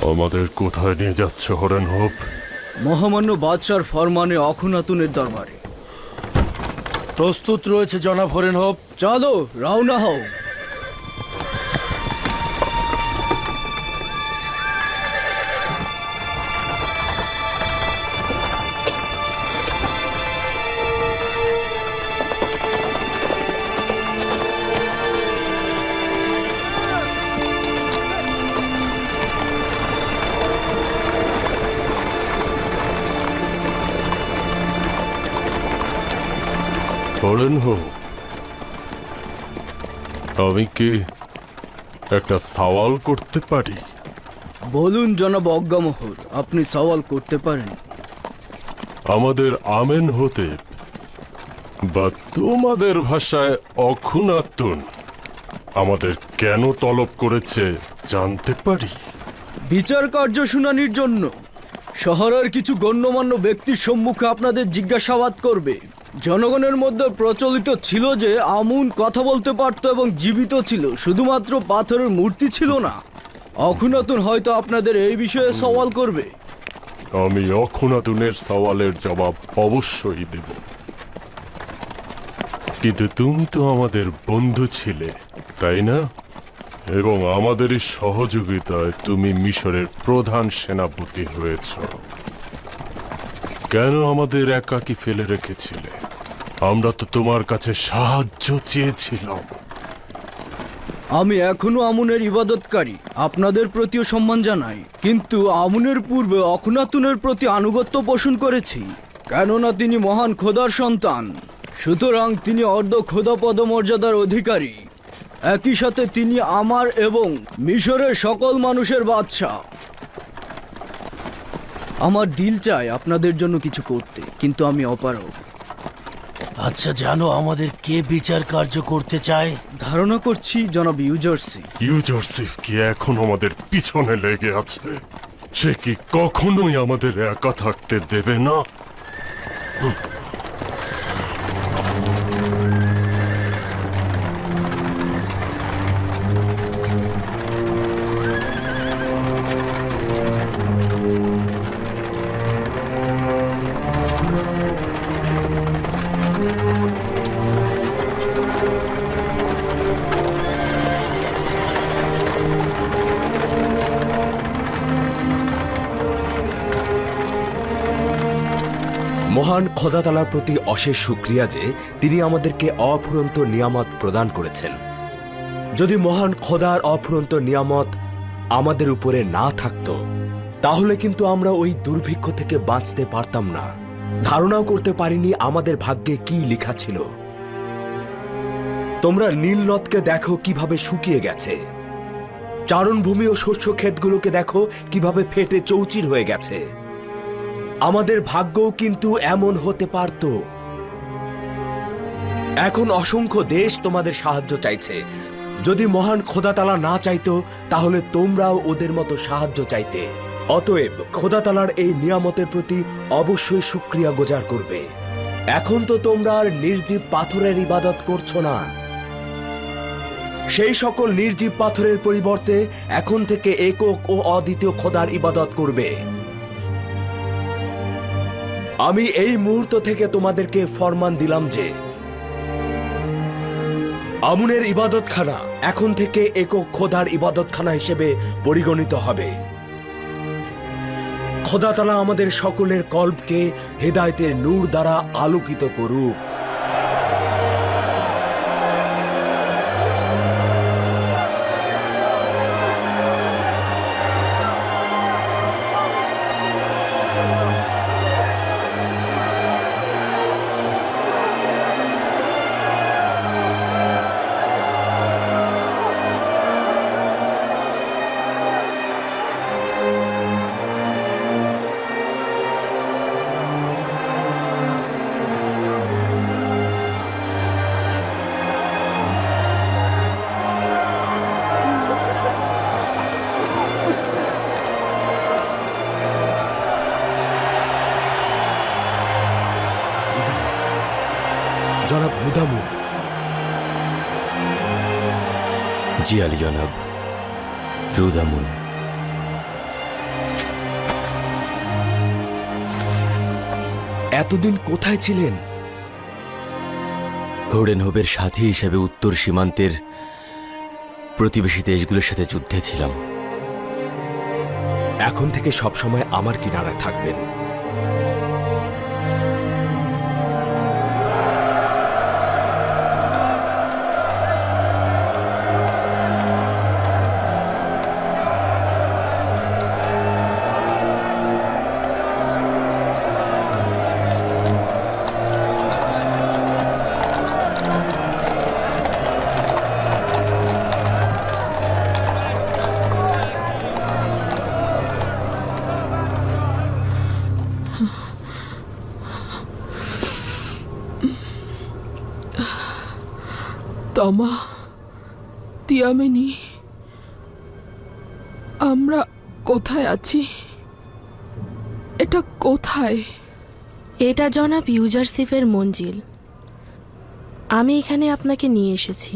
আমাদের কোথায় নিয়ে যাচ্ছ হরেন হোপ? মহামান্য বাদশার ফরমানে অখুনাতুনের দরবারে। প্রস্তুত রয়েছে জনাব হরেন হোপ। চলো রওনা হও। হরেন হোপ, আমি কি একটা সওয়াল করতে পারি? বলুন জনাব অজ্ঞামোহর, আপনি সওয়াল করতে পারেন। আমাদের আমেন হতে বা তোমাদের ভাষায় অখুনাতুন আমাদের কেন তলব করেছে জানতে পারি? বিচার কার্য শুনানির জন্য শহরের কিছু গণ্যমান্য ব্যক্তির সম্মুখে আপনাদের জিজ্ঞাসাবাদ করবে। জনগণের মধ্যে প্রচলিত ছিল যে আমুন কথা বলতে পারত এবং জীবিত ছিল, শুধুমাত্র পাথরের মূর্তি ছিল না। অখুনাতুন হয়তো আপনাদের এই বিষয়ে সওয়াল করবে। আমি অখুনাতুনের সওয়ালের জবাব অবশ্যই দেব, কিন্তু তুমি তো আমাদের বন্ধু ছিলে, তাই না? এবং আমাদের এই সহযোগিতায় তুমি মিশরের প্রধান সেনাপতি হয়েছ। কেন আমাদের একাকী ফেলে রেখেছিলে? আমরা তো তোমার কাছে সাহায্য চেয়েছিলাম। আমি এখনো আমুনের ইবাদতকারী, আপনাদের প্রতিও সম্মান জানাই, কিন্তু আমুনের পূর্বে অখুনাতুনের প্রতি আনুগত্য পোষণ করেছি, কেননা তিনি মহান খোদার সন্তান। সুতরাং তিনি অর্ধ খোদা পদমর্যাদার অধিকারী। একই সাথে তিনি আমার এবং মিশরের সকল মানুষের বাদশা। আমার দিল চায় আপনাদের জন্য কিছু করতে, কিন্তু আমি অপারগ। আচ্ছা, জানো আমাদের কে বিচার কার্য করতে চায়? ধারণা করছি জনাব ইউজারসি। ইউজারসিফ কি এখন আমাদের পিছনে লেগে আছে? সে কি কখনোই আমাদের একা থাকতে দেবে না? মহান খোদাতাআলার প্রতি অশেষ শুকরিয়া যে তিনি আমাদেরকে অফুরন্ত নিয়ামত প্রদান করেছেন। যদি মহান খোদার অফুরন্ত নিয়ামত আমাদের উপরে না থাকতো, তাহলে কিন্তু আমরা ওই দুর্ভিক্ষ থেকে বাঁচতে পারতাম না। ধারণাও করতে পারিনি আমাদের ভাগ্যে কি লেখা ছিল। তোমরা নীল নদকে দেখো কিভাবে শুকিয়ে গেছে, চারণভূমি ও শস্য ক্ষেতগুলোকে দেখো কিভাবে ফেটে চৌচির হয়ে গেছে। আমাদের ভাগ্যও কিন্তু এমন হতে পারত। এখন অসংখ্য দেশ তোমাদের সাহায্য চাইছে। যদি মহান খোদাতাআলা না চাইতো, তাহলে তোমরাও ওদের মতো সাহায্য চাইতে। অতএব খোদাতাআলার এই নিয়ামতের প্রতি অবশ্যই শুকরিয়া গোজার করবে। এখন তো তোমরা আর নির্জীব পাথরের ইবাদত করছো না। সেই সকল নির্জীব পাথরের পরিবর্তে এখন থেকে একক ও অদ্বিতীয় খোদার ইবাদত করবে। আমি এই মুহূর্ত থেকে তোমাদেরকে ফরমান দিলাম যে আমুনের ইবাদতখানা এখন থেকে একক খোদার ইবাদতখানা হিসেবে পরিগণিত হবে। খোদা তাআলা আমাদের সকলের কল্পকে হেদায়েতের নূর দ্বারা আলোকিত করুক। জনাব হুদামুন। জি আলী জনাব, রুদামুন। এতদিন কোথায় ছিলেন? হোডেনহোবের সাথী হিসেবে উত্তর সীমান্তের প্রতিবেশী দেশগুলোর সাথে যুদ্ধে ছিলাম। এখন থেকে সবসময় আমার কিনারায় থাকবেন। তমা, তিয়ামিনি, আমরা কোথায় আছি? এটা কোথায়? এটা জনাব ইউজারসিফের মঞ্জিল। আমি এখানে আপনাকে নিয়ে এসেছি।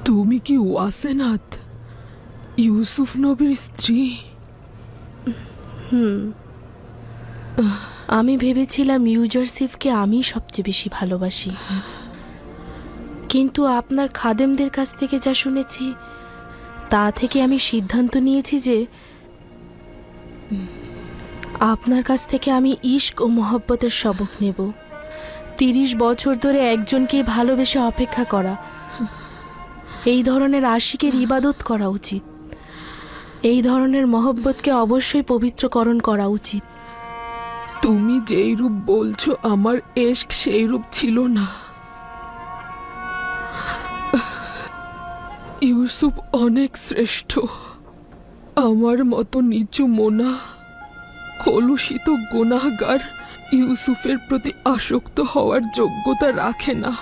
তুমি কি ওয়াসেনাত, ইউসুফ নবীর স্ত্রী? আমি ভেবেছিলাম ইউজারসিফকে আমি সবচেয়ে বেশি ভালোবাসি, কিন্তু আপনার খাদেমদের কাছ থেকে যা শুনেছি তা থেকে আমি সিদ্ধান্ত নিয়েছি যে আপনার কাছ থেকে আমি ইশক ও মহব্বতের সবক নেব। 30 বছর ধরে একজনকে ভালোবেসে অপেক্ষা করা, এই ধরনের আশিকের ইবাদত করা উচিত। এই ধরনের মহব্বতকে অবশ্যই পবিত্রকরণ করা উচিত। তুমি যেই রূপ বলছো আমার এশক সেই রূপ ছিল না। ইউসুফ অনেক শ্রেষ্ঠ। আমার মতো নিচু মোনা কলুষিত গুনাহগার ইউসুফের প্রতি আসক্ত হওয়ার যোগ্যতা রাখে না।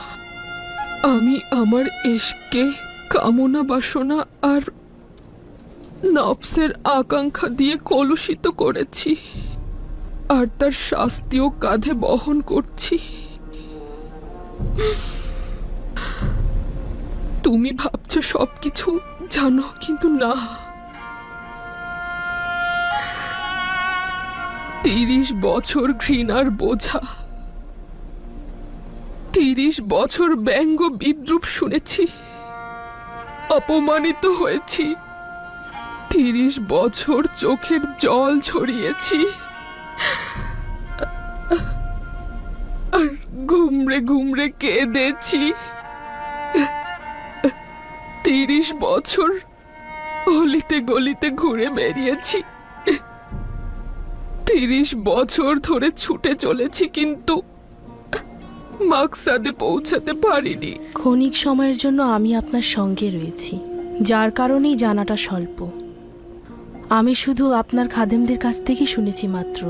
আমি আমার এশককে কামনা বাসনা আর নফসের আকাঙ্ক্ষা দিয়ে কলুষিত করেছি, আর তার শাস্তিও কাঁধে বহন করছি। তুমি ভাবছো সবকিছু জানো, কিন্তু না। 30 বছর ঘৃণার বোঝা, 30 বছর ব্যঙ্গ বিদ্রুপ শুনেছি, অপমানিত হয়েছি, 30 বছর চোখের জল ঝরিয়েছি, আর ঘুমরে ঘুমরে কেঁদেছি। 30 বছর অলিতে গলিতে ঘুরে বেরিয়েছি, 30 বছর ধরে ছুটে চলেছি, কিন্তু মাকসাদে পৌঁছাতে পারিনি। ক্ষণিক সময়ের জন্য আমি আপনার সঙ্গে রয়েছি, যার কারণেই জানাটা স্বল্প। আমি শুধু আপনার খাদেমদের কাছ থেকেই শুনেছি মাত্র।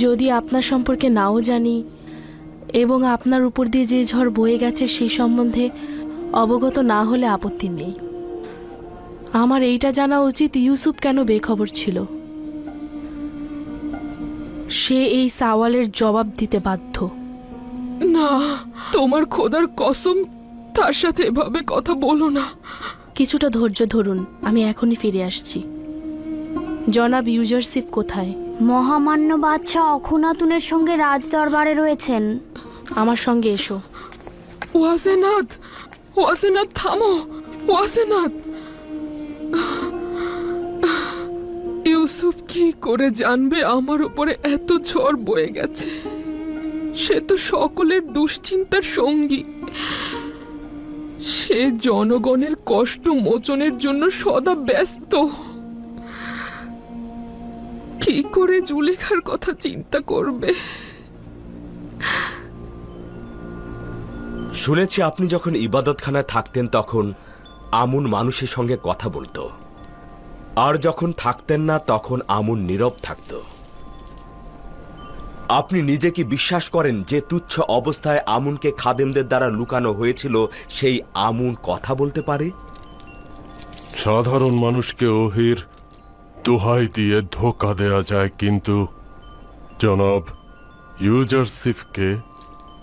যদি আপনার সম্পর্কে নাও জানি এবং আপনার উপর দিয়ে যে ঝড় বয়ে গেছে সেই সম্বন্ধে অবগত না হলে আপত্তি নেই। আমার এইটা জানা উচিত ইউসুফ কেন বেখবর ছিল। সে এই সওয়ালের জবাব দিতে বাধ্য। না, তোমার খোদার কসম, তার সাথে এভাবে কথা বলো না। কিছুটা ধৈর্য ধরুন, আমি এখনই ফিরে আসছি। জনাব ইউজারসিফ কোথায়? মহামান্য বাদশাহ অখুনাতুনের সঙ্গে রাজ দরবারে রয়েছেন। আমার সঙ্গে এসো। ওয়াসেনাত, ওয়াসেনাত, থামো। ওয়াসেনাত, ইউসুফ কি করে জানবে আমার উপরে এত ঝড় বয়ে গেছে? সে তো সকলের দুশ্চিন্তার সঙ্গী। সে জনগণের কষ্ট মোচনের জন্য সদা ব্যস্ত। কি করে জুলেখার কথা চিন্তা করবে? শুনেছি আপনি যখন ইবাদতখানায় থাকতেন তখন আমুন মানুষের সঙ্গে কথা বলতো, আর যখন থাকতেন না তখন আমুন নীরব থাকত। আপনি নিজে কি বিশ্বাস করেন যে তুচ্ছ অবস্থায় আমুনকে খাদেমদের দ্বারা লুকানো হয়েছিল সেই আমুন কথা বলতে পারে? সাধারণ মানুষকে ওহির দোহাই দিয়ে ধোঁকা দেয়া যায়, কিন্তু জনাব ইউজারসিফকে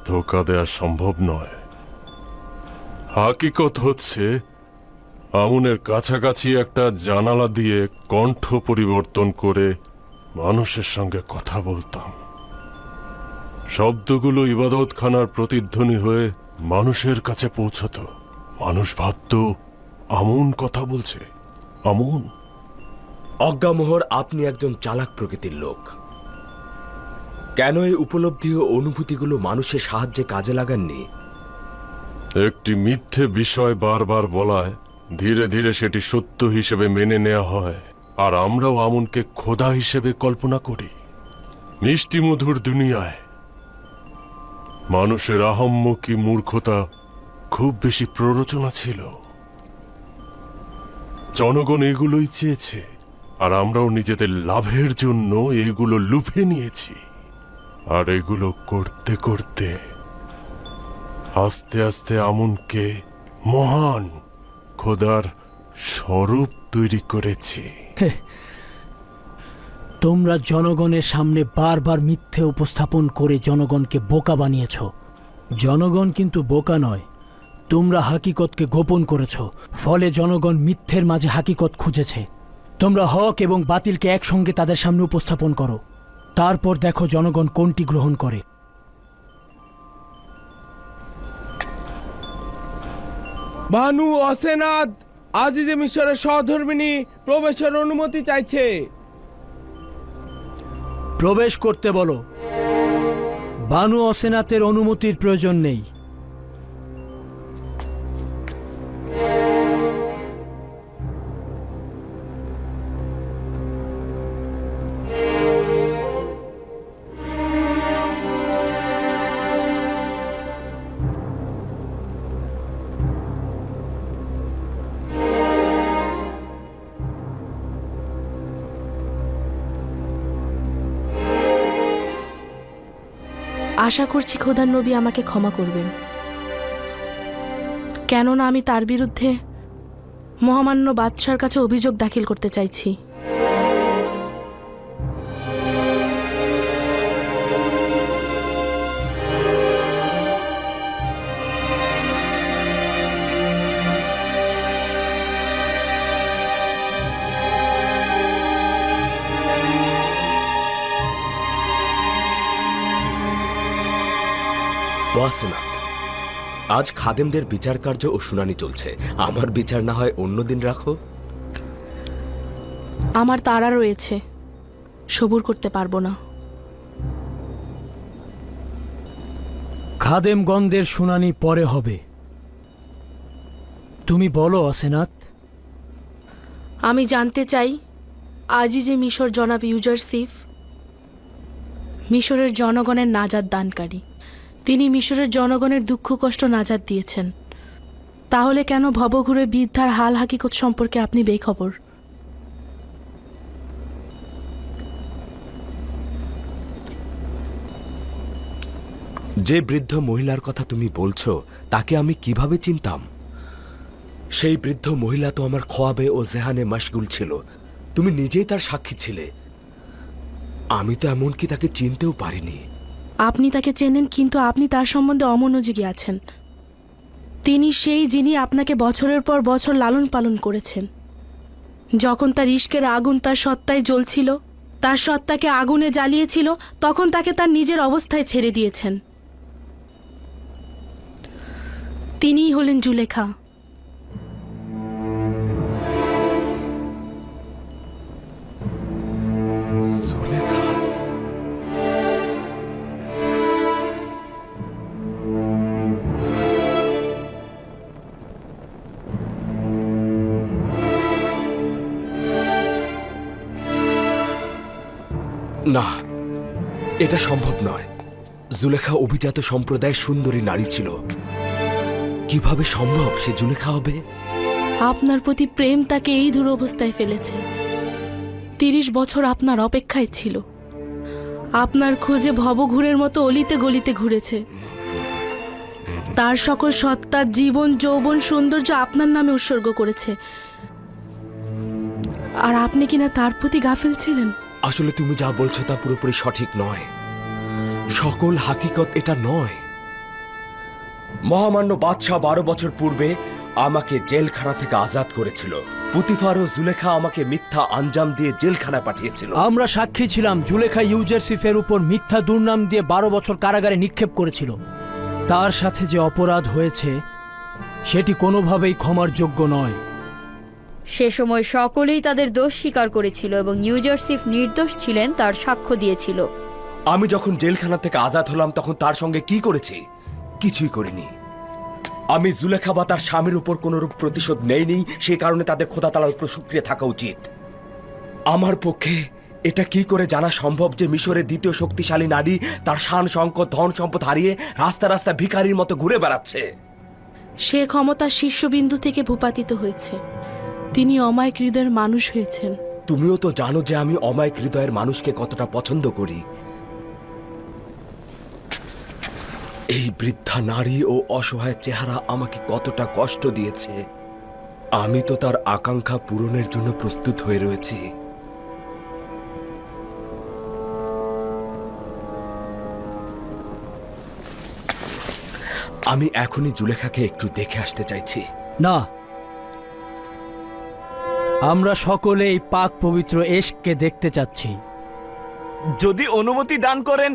ধোঁকা দেয়া সম্ভব নয়। হাকিকত হচ্ছে আমুনের কাছাকাছি একটা জানালা দিয়ে কণ্ঠ পরিবর্তন করে মানুষের সঙ্গে কথা বলতাম। শব্দগুলো ইবাদতখানার প্রতিধ্বনি হয়ে মানুষের কাছে পৌঁছতো। মানুষ ভাবত আমুন কথা বলছে। আমুন। অজ্ঞামোহর, আপনি একজন চালাক প্রকৃতির লোক। কেন এই উপলব্ধি ও অনুভূতিগুলো মানুষের সাহায্যে কাজে লাগাননি? একটি মিথ্যে বিষয় বারবার বলায় ধীরে ধীরে সেটি সত্য হিসেবে মেনে নেওয়া হয়, আর আমরাও আমুনকে খোদা হিসেবে কল্পনা করি। মিষ্টি মধুর দুনিয়ায় মানুষের আহম্মকি মূর্খতা খুব বেশি প্ররোচনা ছিল। জনগণ এগুলোই চেয়েছে, আর আমরাও নিজেদের লাভের জন্য এগুলো লুফে নিয়েছি। আর এগুলো করতে করতে আস্তে আস্তে আমুনকে মহান খোদার স্বরূপ তৈরি করেছি। তোমরা জনগণের সামনে বারবার মিথ্যে উপস্থাপন করে জনগণকে বোকা বানিয়েছ। জনগণ কিন্তু বোকা নয়, তোমরা হাকিকতকে গোপন করেছ, ফলে জনগণ মিথ্যের মাঝে হাকিকত খুঁজেছে। তোমরা হক এবং বাতিলকে একসঙ্গে তাদের সামনে উপস্থাপন করো, তারপর দেখো জনগণ কোনটি গ্রহণ করে। বানু অসেনাদ আজিজে মিশরের সহধর্মিনী প্রবেশের অনুমতি চাইছে। প্রবেশ করতে বলো। বানু অসেনাতের অনুমতির প্রয়োজন নেই। আশা করছি খোদার নবী আমাকে ক্ষমা করবেন, কেননা আমি তার বিরুদ্ধে মহামান্য বাদশার কাছে অভিযোগ দাখিল করতে চাইছি। ওয়াসেনাত, আজ খাদেমদের বিচার কার্য ও শুনানি চলছে। আমার বিচার না হয় অন্যদিন রাখো। আমার তাড়া রয়েছে, সবুর করতে পারবো না। খাদেমগণদের শুনানি পরে হবে। তুমি বলো অসেনাত। আমি জানতে চাই, আজই যে মিশর জনাব ইউজারসিফ মিশরের জনগণের নাজাত দানকারী, তিনি মিশরের জনগণের দুঃখ কষ্ট নাজাত দিয়েছেন, তাহলে কেন ভবঘুরে বৃদ্ধার হাল হাকিকত সম্পর্কে আপনি বেখবর? যে বৃদ্ধ মহিলার কথা তুমি বলছো তাকে আমি কিভাবে চিনতাম? সেই বৃদ্ধ মহিলা তো আমার খোয়াবে ও জেহানে মশগুল ছিল। তুমি নিজেই তার সাক্ষী ছিলে। আমি তো এমনকি তাকে চিনতেও পারিনি। আপনি তাকে চেনেন, কিন্তু আপনি তার সম্বন্ধে অমনোযোগী আছেন। তিনি সেই যিনি আপনাকে বছরের পর বছর লালন পালন করেছেন। যখন তার ইশকের আগুন তার সত্তায় জ্বলছিল, তার সত্তাকে আগুনে জ্বালিয়েছিল, তখন তাকে তার নিজের অবস্থায় ছেড়ে দিয়েছেন। তিনিই হলেন জুলেখা। না, এটা সম্ভব নয়। জুলেখা অভিজাত সম্প্রদায়ের সুন্দরী নারী ছিল। কিভাবে সম্ভব সে জুলেখা হবে? আপনার প্রতি প্রেম তাকে এই দুরবস্থায় ফেলেছে। 30 বছর আপনার অপেক্ষায় ছিল, আপনার খোঁজে ভবঘুরের মতো অলিতে গলিতে ঘুরেছে। তার সকল সত্তার জীবন, যৌবন, সৌন্দর্য আপনার নামে উৎসর্গ করেছে, আর আপনি কিনা তার প্রতি গাফিল ছিলেন। আসলে তুমি যা বলছো তা পুরোপুরি সঠিক নয়। সকল হাকিকত এটা নয়। মহামান্য বাদশাহ 12 বছর পূর্বে আমাকে জেলখানা থেকে আজাদ করেছিল। পুতিফার ও জুলেখা আমাকে মিথ্যা আঞ্জাম দিয়ে জেলখানায় পাঠিয়েছিল। আমরা সাক্ষী ছিলাম জুলেখা ইউজারসিফের উপর মিথ্যা দুর্নাম দিয়ে 12 বছর কারাগারে নিক্ষেপ করেছিল। তার সাথে যে অপরাধ হয়েছে সেটি কোনোভাবেই ক্ষমার যোগ্য নয়। সে সময় সকলেই তাদের দোষ স্বীকার করেছিল এবং ইউজারসিফ নির্দোষ ছিলেন তার সাক্ষ্য দিয়েছিল। আমি যখন জেলখানা থেকে আজাদ হলাম তখন তার সঙ্গে কি করেছি? কিছুই করিনি। আমি জুলেখা বা তার স্বামীর উপর কোনরূপ প্রতিশোধ নেইনি, সে কারণে তাদের খোদা তাআলার উপর শুকরিয়া থাকা উচিত। আমার পক্ষে এটা কি করে জানা সম্ভব যে মিশরের দ্বিতীয় শক্তিশালী নারী তার শান শঙ্কর ধন সম্পদ হারিয়ে রাস্তা রাস্তা ভিখারির মতো ঘুরে বেড়াচ্ছে? সে ক্ষমতার শীর্ষবিন্দু থেকে ভূপাতিত হয়েছে। তিনি অমায়িক হৃদয়ের মানুষ হয়েছেন। তুমিও তো জানো যে আমি অমায়িক হৃদয়ের মানুষকে কতটা পছন্দ করি। এই বৃদ্ধা নারী ও অসহায় চেহারা আমাকে কতটা কষ্ট দিয়েছে। আমি তো তার আকাঙ্ক্ষা পূরণের জন্য প্রস্তুত হয়ে রয়েছি। আমি এখনই জুলেখাকে একটু দেখে আসতে চাইছি। না, আমরা সকলে এই পাক পবিত্র এশকে দেখতে চাচ্ছি। যদি অনুমতি দান করেন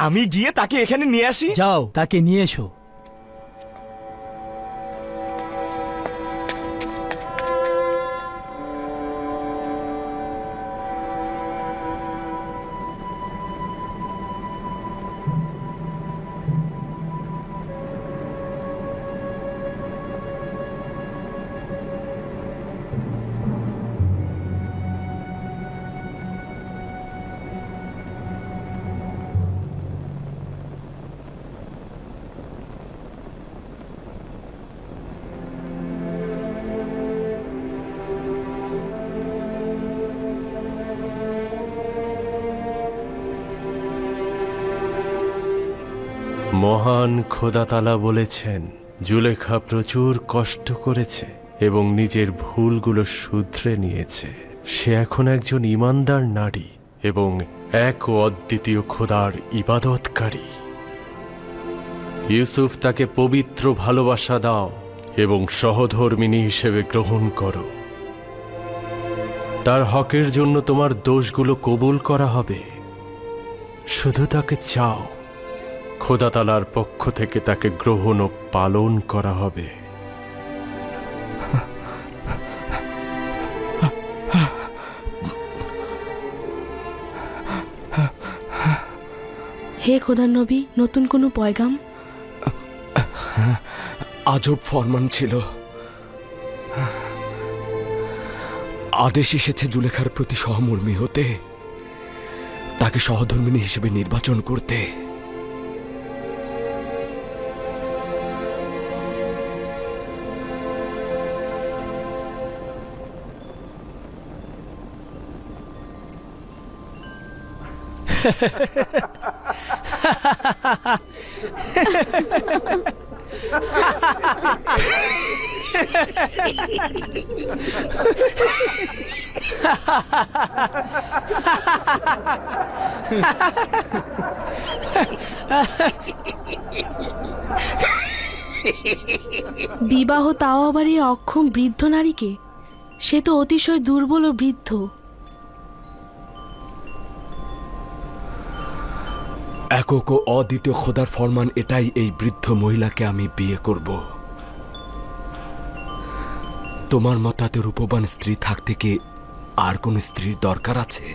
আমি গিয়ে তাকে এখানে নিয়ে আসি। যাও, তাকে নিয়ে এসো। মহান খোদা তাআলা বলেছেন, জুলেখা প্রচুর কষ্ট করেছে এবং নিজের ভুলগুলো শুধরে নিয়েছে। সে এখন একজন ঈমানদার নারী এবং এক ও অদ্বিতীয় খোদার ইবাদতকারী। ইউসুফ তাকে পবিত্র ভালোবাসা দাও এবং সহধর্মিণী হিসেবে গ্রহণ করো। তার হকের জন্য তোমার দোষগুলো কবুল করা হবে। শুধু তাকে চাও, খোদা তাআলার পক্ষ থেকে তাকে গ্রহণ ও পালন করা হবে। হে খোদার নবী, নতুন কোনো পয়গাম? আজব ফরমান ছিল। আদেশ এসেছে জুলেখার প্রতি সহমর্মী হতে, তাকে সহধর্মিণী হিসেবে নির্বাচন করতে। বিবাহ, তাও আবার এই অক্ষম বৃদ্ধ নারীকে? সে তো অতিশয় দুর্বল ও বৃদ্ধ। একক ও অদ্বিতীয় খোদার ফরমান এটাই, এই বৃদ্ধ মহিলাকে আমি বিয়ে করব। তোমার মতাতে রূপবান স্ত্রী থাকতে কি আর কোন স্ত্রীর দরকার আছে?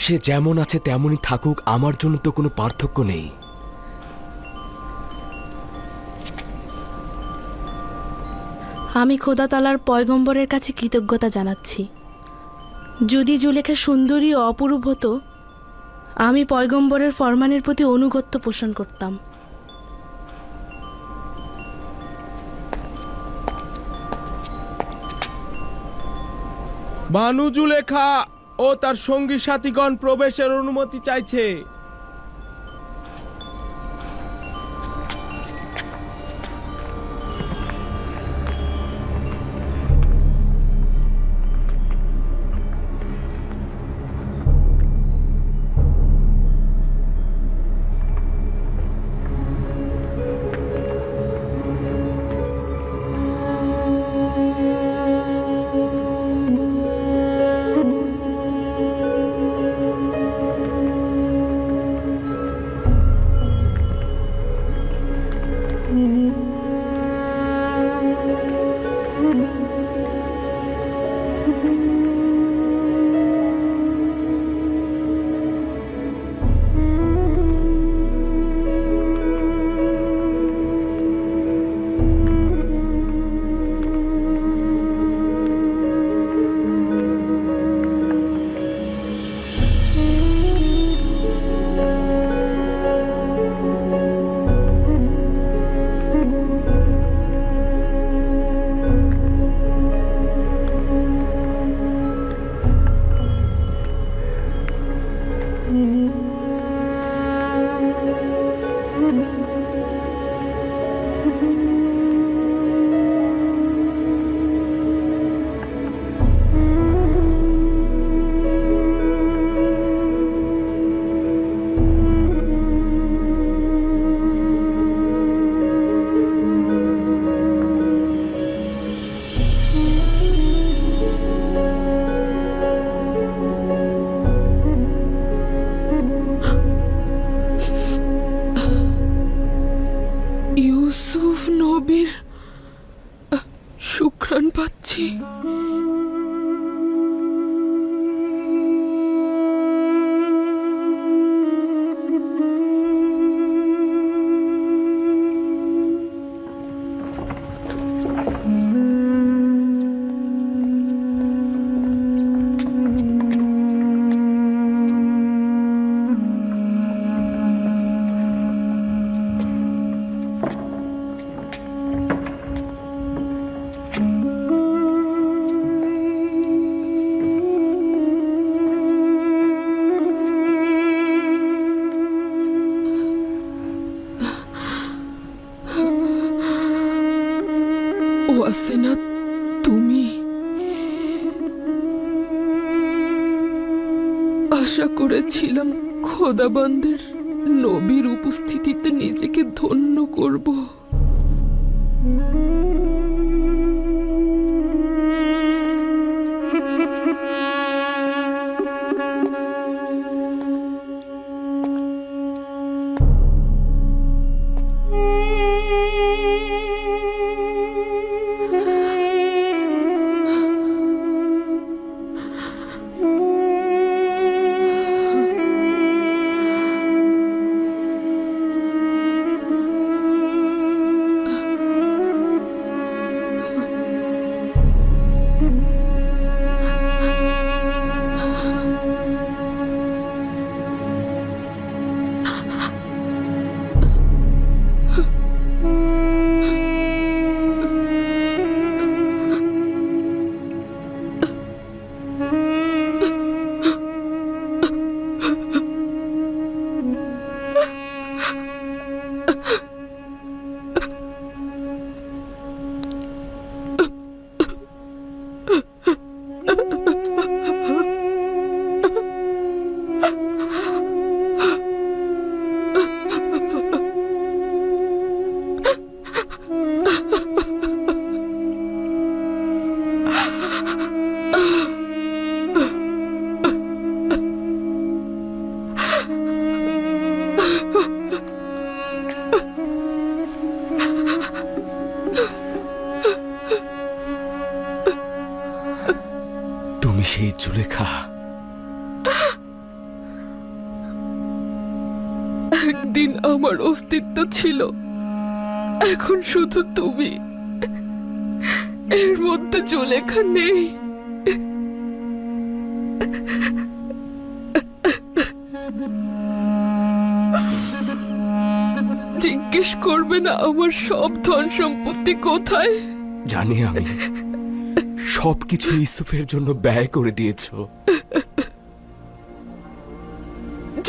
সে যেমন আছে তেমনই থাকুক, আমার জন্য তো কোনো পার্থক্য নেই। আমি খোদা তাআলার পয়গম্বরের কাছে কৃতজ্ঞতা জানাচ্ছি। যদি জুলেখা সুন্দরী ও অপরূপ হতো, আমি পয়গম্বরের ফরমানের প্রতি অনুগত্য পোষণ করতাম। বানু জুলেখা ও তার সঙ্গী সাথীগণ প্রবেশের অনুমতি চাইছে। ইউসুফ নবীর সুঘ্রাণ পাচ্ছি। ওয়াসেনা, তুমি? আশা করেছিলাম খোদাবন্দের নবীর উপস্থিতিতে নিজেকে ধন্য করব। তুমি সেই জুলেখা। একদিন আমার অস্তিত্ব ছিল, এখন শুধু তুমি। এর মধ্যে জুলেখা নেই। জিজ্ঞেস করবে না আমার সব ধন সম্পত্তি কোথায়? জানি আমি, সবকিছু ইউসুফের জন্য ব্যয় করে দিয়েছ।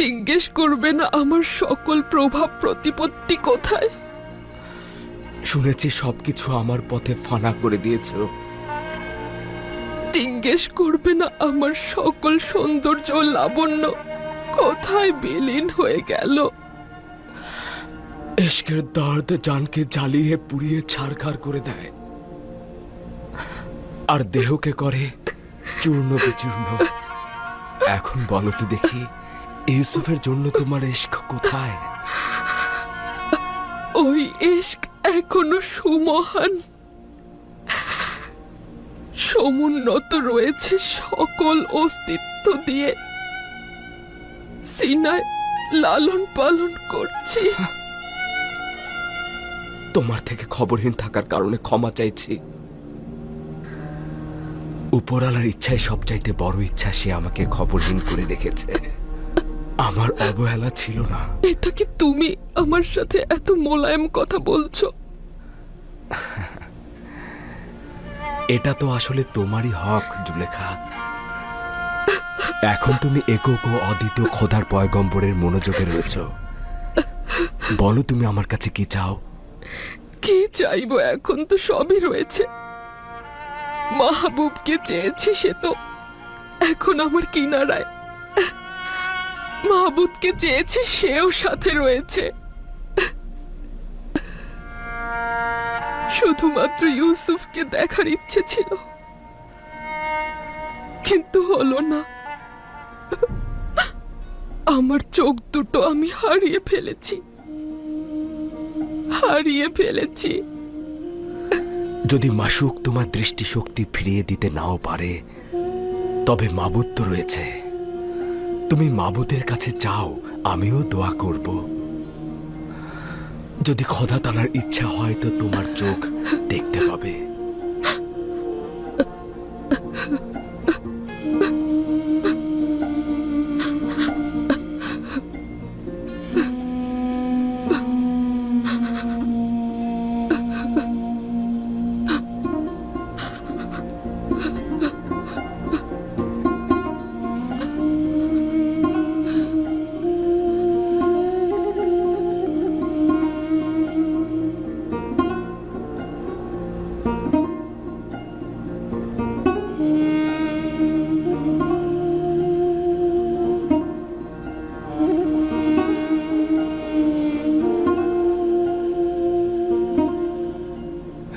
জিজ্ঞেস করবে না আমার সকল প্রভাব প্রতিপত্তি কোথায়? শুনেছি সবকিছু আমার পথে ফানা করে দিয়েছ। জিজ্ঞেস করবে না আমার সকল সৌন্দর্য ও লাবণ্য কোথায় বিলীন হয়ে গেল? ইশকের দর্দ জানকে জ্বালিয়ে পুড়িয়ে ছারখার করে দেয়, আর দেহকে করে চূর্ণ বিচূর্ণ। এখন বলো তো দেখি, ইউসুফের জন্য তোমার ইশক কোথায়? ওই ইশক এখনো সুমহান, সমুন্নত রয়েছে সকল অস্তিত্ব দিয়ে। সিনায় লালন পালন করছি। তোমার থেকে খবরহীন থাকার কারণে ক্ষমা চাইছি। উপরালার ইচ্ছাই সবচাইতে বড় ইচ্ছা, সে আমাকে খবরহীন করে রেখেছে। আমার অবহেলা ছিল না। এটা কি তুমি আমার সাথে এত মোলায়েম কথা বলছো? এটা তো আসলে তোমারই হক জুলেখা। এখন তুমি একক ও অদ্বিতীয় খোদার পয়গম্বরের মনোযোগে রয়েছ। বলো তুমি আমার কাছে কি চাও? কি চাইবো? এখন তো সবই রয়েছে। মাহবুবকে চেয়েছি, সে তো এখন আমার কিনারায়। মাহবুবকে চেয়েছি, সেও সাথে রয়েছে। শুধুমাত্র ইউসুফকে দেখার ইচ্ছে ছিল, কিন্তু হলো না। আমার চোখ দুটো আমি হারিয়ে ফেলেছি। হারিয়ে ফেলেছি। যদি মাসুক তোমার দৃষ্টিশক্তি ফিরিয়ে দিতে নাও পারে, তবে মাবুদ তো রয়েছে। তুমি মাবুদের কাছে চাও, আমিও দোয়া করব। যদি খোদা তাআলার ইচ্ছা হয় তো তোমার চোখ দেখতে পাবে।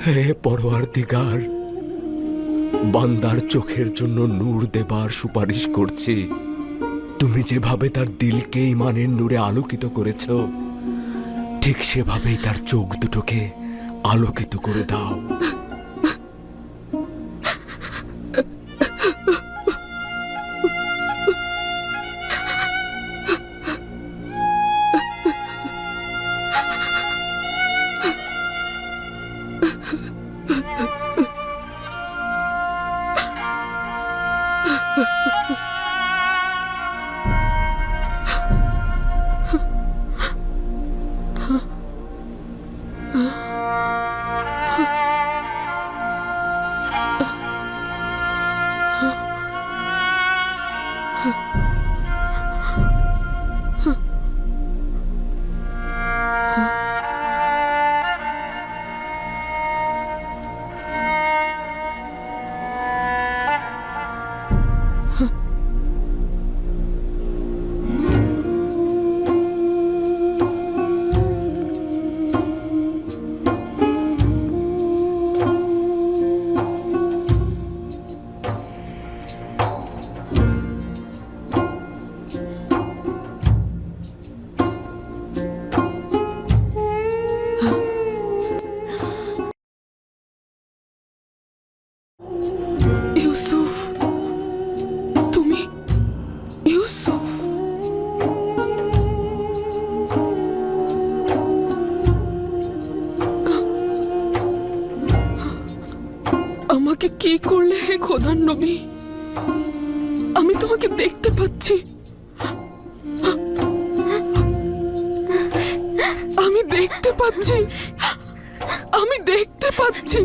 হে পরওয়ারদিগার, বান্দার চোখের জন্য নূর দেবার সুপারিশ করছি। তুমি যেভাবে তার দিলকে ঈমানের নূরে আলোকিত করেছ, ঠিক সেভাবেই তার চোখ দুটোকে আলোকিত করে দাও। ইউসুফ, তুমি ইউসুফ? আমাকে কি করলে হে খোদার নবী? আমি তোমাকে দেখতে পাচ্ছি, আমি দেখতে পাচ্ছি, আমি দেখতে পাচ্ছি।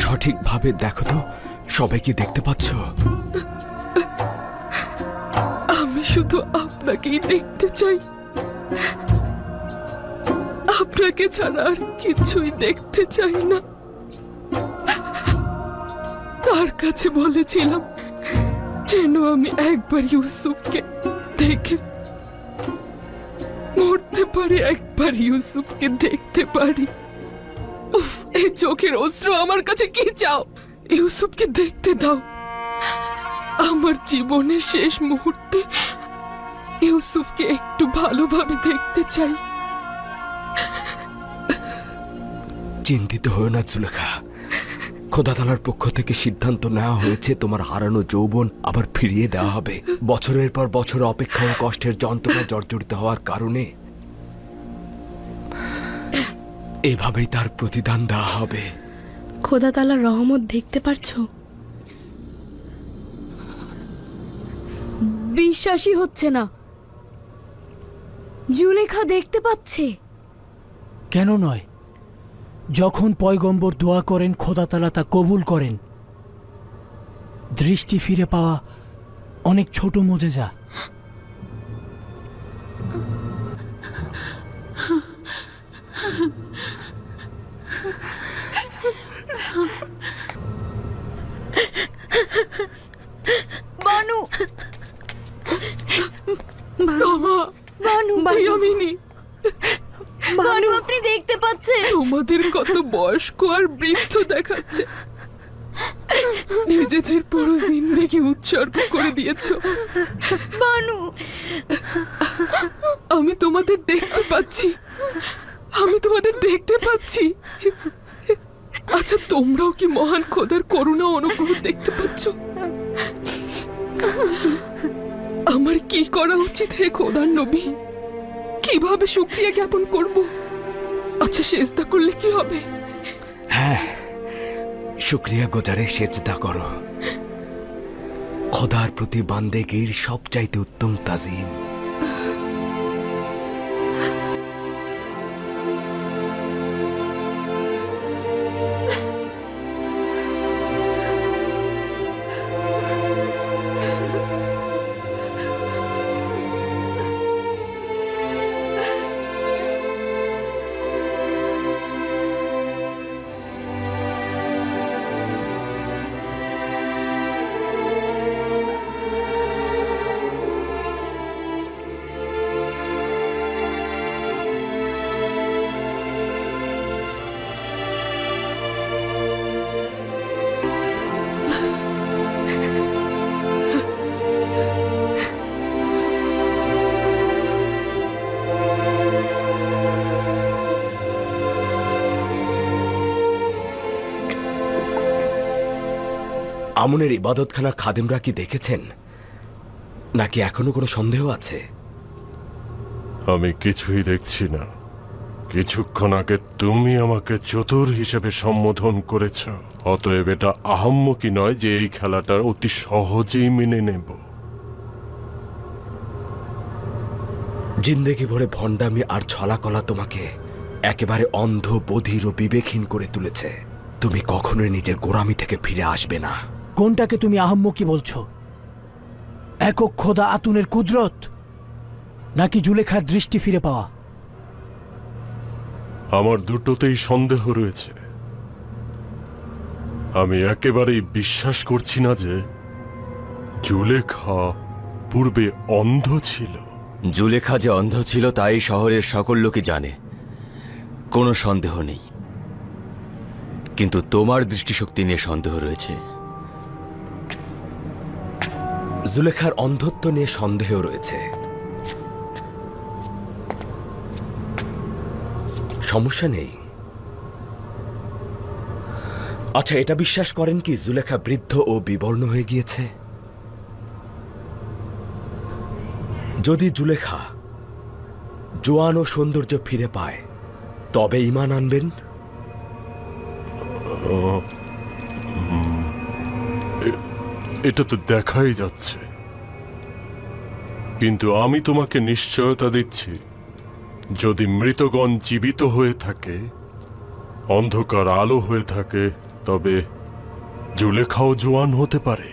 সঠিকভাবে দেখো তো, সবাই কি দেখতে পাচ্ছ? আমি শুধু আপনাকেই দেখতে চাই, আপনাকে ছাড়া আর কিছুই দেখতে চাই না। তার কাছে বলেছিলাম যেন আমি একবার ইউসুফকে দেখে মরতে পারি, একবার ইউসুফকে দেখতে পারি। উফ, এই চোখের অশ্রু আমার কাছে কি চাও? ইউসুফকে দেখতে দাও। আমার জীবনের শেষ মুহূর্তে ইউসুফকে একটু ভালোভাবে দেখতে চাই। চিন্তিত হও না জুলেখা, খোদা তাআলার পক্ষ থেকে সিদ্ধান্ত নেওয়া হয়েছে তোমার হারানো যৌবন আবার ফিরিয়ে দেওয়া হবে। বছরের পর বছর অপেক্ষা ও কষ্টের যন্ত্রণা জর্জরিত হওয়ার কারণে এভাবেই তার প্রতিদান দেওয়া হবে। খোদা তাআলার রহমত দেখতে পারছো? বিশ্বাসই হচ্ছে না, জুলেখা দেখতে পাচ্ছে। কেন নয়? যখন পয়গম্বর দোয়া করেন খোদা তাআলা তা কবুল করেন। দৃষ্টি ফিরে পাওয়া অনেক ছোট মোজেজা। বানু, বাবা, বানু, ইয়ামিনী, বানু আপনি দেখতে পাচ্ছেন? তোমাদের কত বয়স্ক আর বৃদ্ধ দেখাচ্ছে। নিজেদের পুরো জিন্দেগি উৎসর্গ করে দিয়েছো। বানু আমি তোমাদের দেখতে পাচ্ছি, আমি তোমাদের দেখতে পাচ্ছি। আচ্ছা, তোমরাও কি মহান খোদার করুণা অনুগ্রহ দেখতে পাচ্ছ? আমার কি করা উচিত হে খোদার নবী? কিভাবে শুকরিয়া জ্ঞাপন করব? আচ্ছা, সেজদা করলে কি হবে? হ্যাঁ, শুক্রিয়া গোজারে সেজদা করো। খোদার প্রতি বান্দেগীর সবচাইতে উত্তম তাজিম। আমুনের ইবাদতখানার খাদেমরা কি দেখেছেন, নাকি এখনো কোনো সন্দেহ আছে? আমি কিছুই দেখছি না। কিছুক্ষণ আগে তুমি আমাকে চতুর হিসেবে সম্বোধন করেছ। অতএব এটা আহাম্মকি নয় যে এই খেলাটা অতি সহজেই মেনে নেব। জিন্দেগি ভরে ভণ্ডামি আর ছলাকলা তোমাকে একেবারে অন্ধ, বধির ও বিবেকহীন করে তুলেছে। তুমি কখনোই নিজের গোরামি থেকে ফিরে আসবে না। কোনটাকে তুমি আহাম্মকি বলছো? একক খোদা আতুনের কুদরত, নাকি জুলেখার দৃষ্টি ফিরে পাওয়া? আমার দুটোতেই সন্দেহ রয়েছে। আমি একেবারেই বিশ্বাস করছি না যে জুলেখা পূর্বে অন্ধ ছিল। জুলেখা যে অন্ধ ছিল তাই শহরের সকল লোকই জানে, কোনো সন্দেহ নেই। কিন্তু তোমার দৃষ্টিশক্তি নিয়ে সন্দেহ রয়েছে। জুলেখার অন্ধত্ব নিয়ে সন্দেহ রয়েছে। সমস্যা নেই। আচ্ছা, এটা বিশ্বাস করেন কি জুলেখা বৃদ্ধ ও বিবর্ণ হয়ে গিয়েছে? যদি জুলেখা জোয়ান ও সৌন্দর্য ফিরে পায় তবে ঈমান আনবেন? এটা তো দেখাই যাচ্ছে। কিন্তু আমি তোমাকে নিশ্চয়তা দিচ্ছি, যদি মৃতগণ জীবিত হয়ে থাকে, অন্ধকার আলো হয়ে থাকে, তবে জুলেখাও জোয়ান হতে পারে।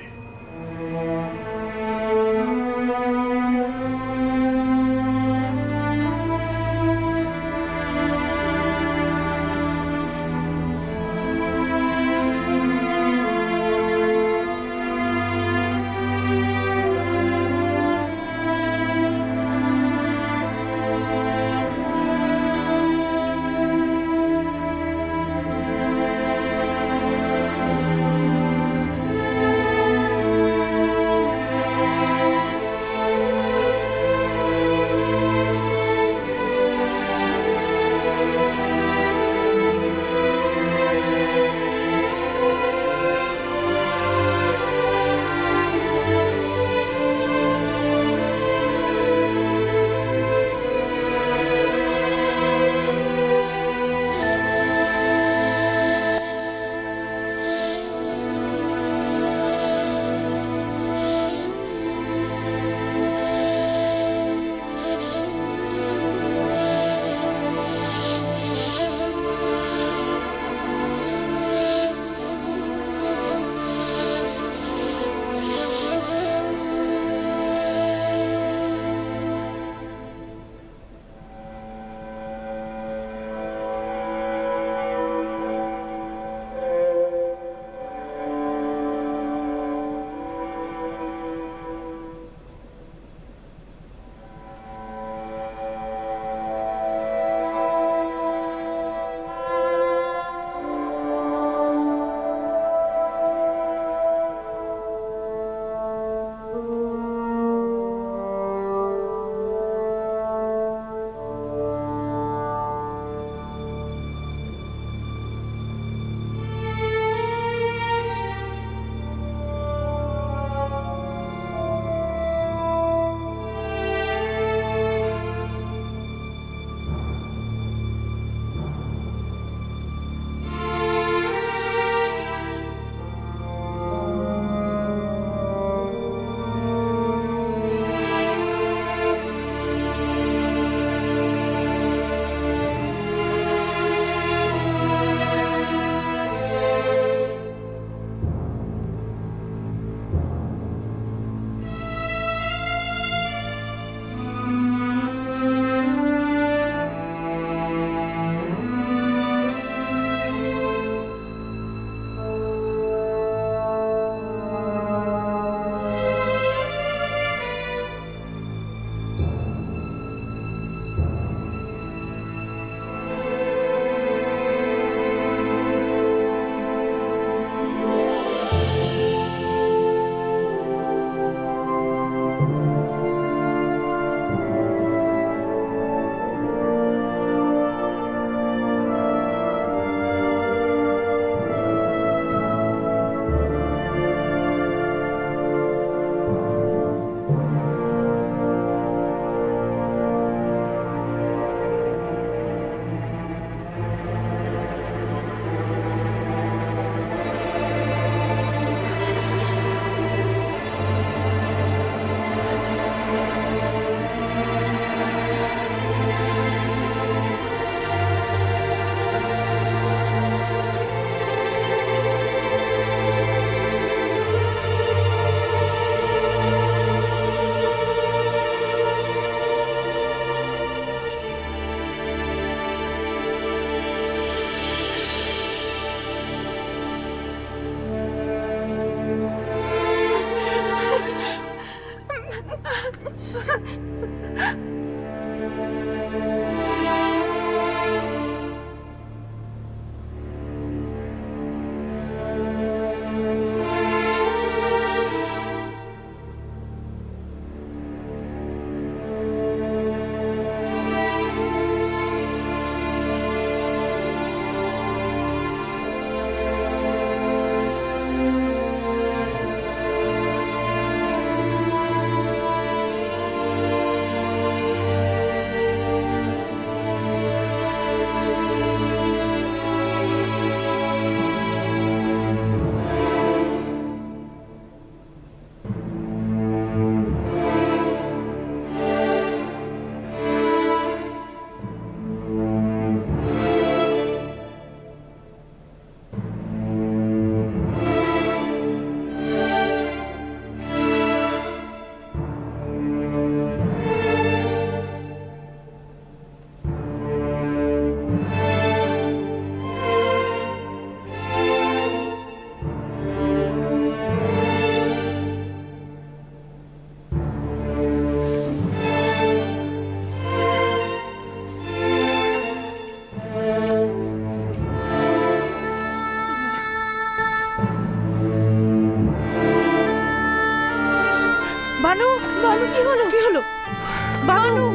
বানু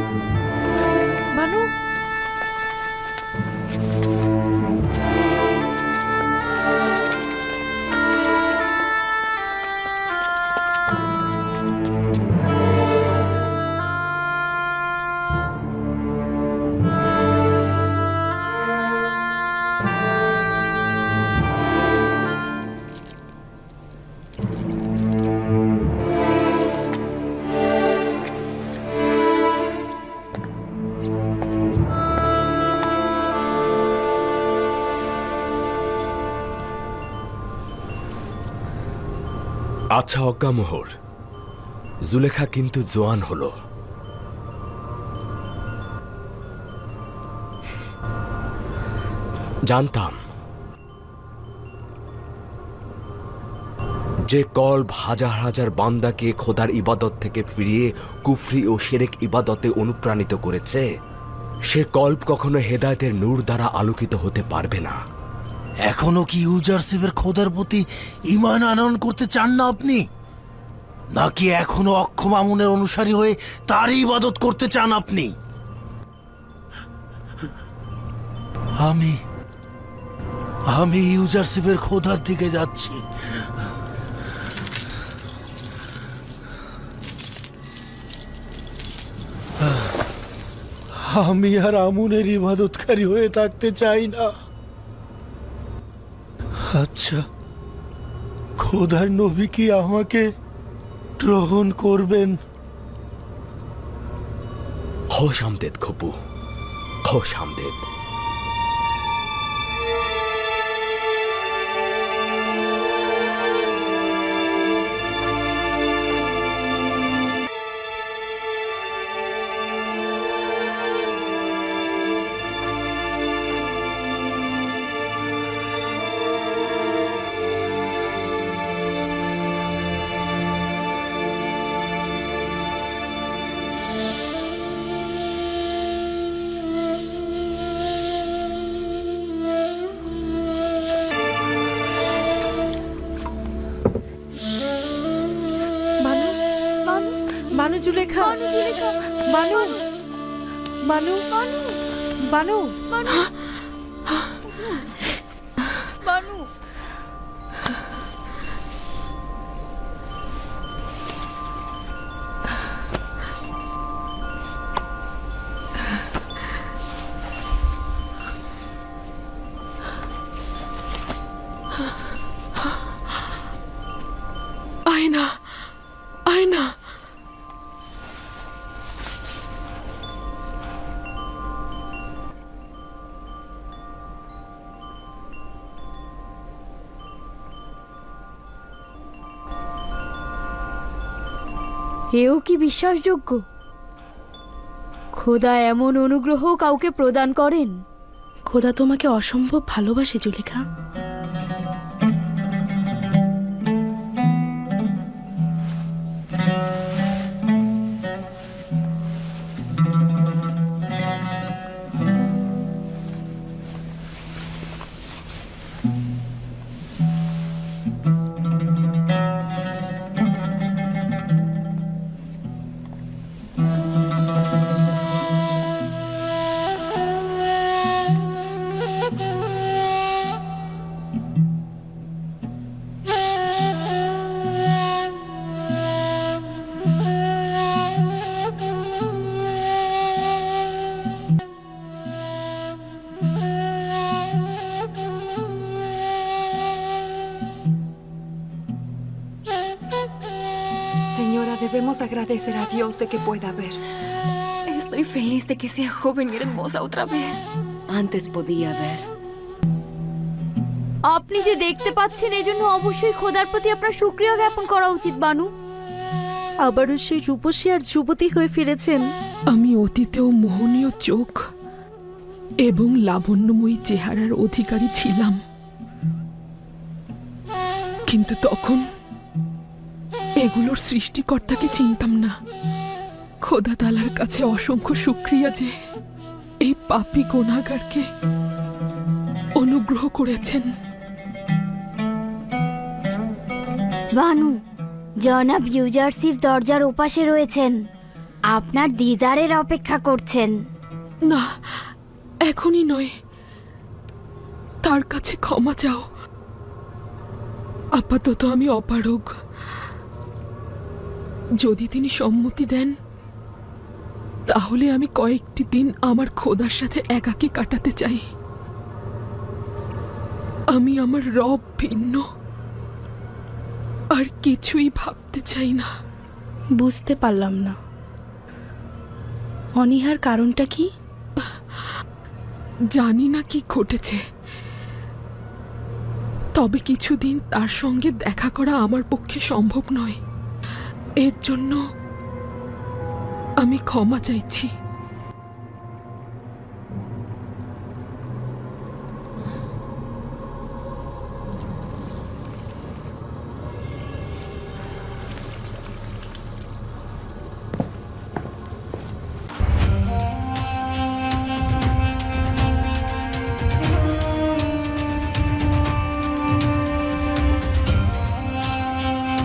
বানু আচ্ছা অজ্ঞামোহর, জুলেখা কিন্তু জোয়ান হলো। জানতাম যে কল্ব হাজার হাজার বান্দাকে খোদার ইবাদত থেকে ফিরিয়ে কুফরি ও শিরক ইবাদতে অনুপ্রাণিত করেছে, সে কল্ব কখনো হেদায়েতের নূর দ্বারা আলোকিত হতে পারবে না। এখনো কি ইউজারশিপের খোদার প্রতি ঈমান আনয়ন করতে চান না আপনি? নাকি এখনো অক্ষম আমুনের অনুসারী হয়ে তারই ইবাদত করতে চান আপনি? আমি ইউজারশিপের খোদার দিকে যাচ্ছি। আমি আর আমুনের ইবাদতকারী হয়ে থাকতে চাই না। আচ্ছা, খোদার নবী কি আমাকে গ্রহণ করবেন? খোশ আমদেদ খপু, খোশ আমদেদ। বানু জুলেখা, বানু বানু বানু বানু, আয়না, আয়না। এও কি বিশ্বাসযোগ্য? খোদা এমন অনুগ্রহ কাউকে প্রদান করেন? খোদা তোমাকে অসম্ভব ভালোবাসে Zulekha. Señora, debemos agradecer a Dios de que pueda ver. Estoy feliz de que sea joven y hermosa otra vez. Antes podía ver. আপনি যে দেখতে পাচ্ছেন এজন্য অবশ্যই খোদার প্রতি আপনার শুকরিয়া জ্ঞাপন করা উচিত বানু। আবারও সেই রূপসী আর যুবতী হয়ে ফিরেছেন। আমি অতীতেও মোহনীয় চোখ এবং লাবণ্যময়ী চেহারার অধিকারী ছিলাম, কিন্তু তখন এগুলোর সৃষ্টিকর্তাকে চিনতাম না। খোদা তাআলার কাছে অসংখ্য শুকরিয়া যে এই পাপী গুনাহগারকে অনুগ্রহ করেছেন। বানু, জনাব ইউজারশিপ দরজার ওপাশে রয়েছেন। আপনার দিদারের অপেক্ষা করছেন। না, এখনই নয়, তার কাছে ক্ষমা চাও। আপাতত আমি অপারগ। যদি তিনি সম্মতি দেন তাহলে আমি কয়েকটি দিন আমার খোদার সাথে একাকী কাটাতে চাই। আমি আমার রব ভিন্ন, আর কিছুই ভাবতে চাই না। বুঝতে পারলাম না, অনীহার কারণটা কি? জানি না কি ঘটেছে, তবে কিছুদিন তার সঙ্গে দেখা করা আমার পক্ষে সম্ভব নয়। এর জন্য আমি ক্ষমা চাইছি।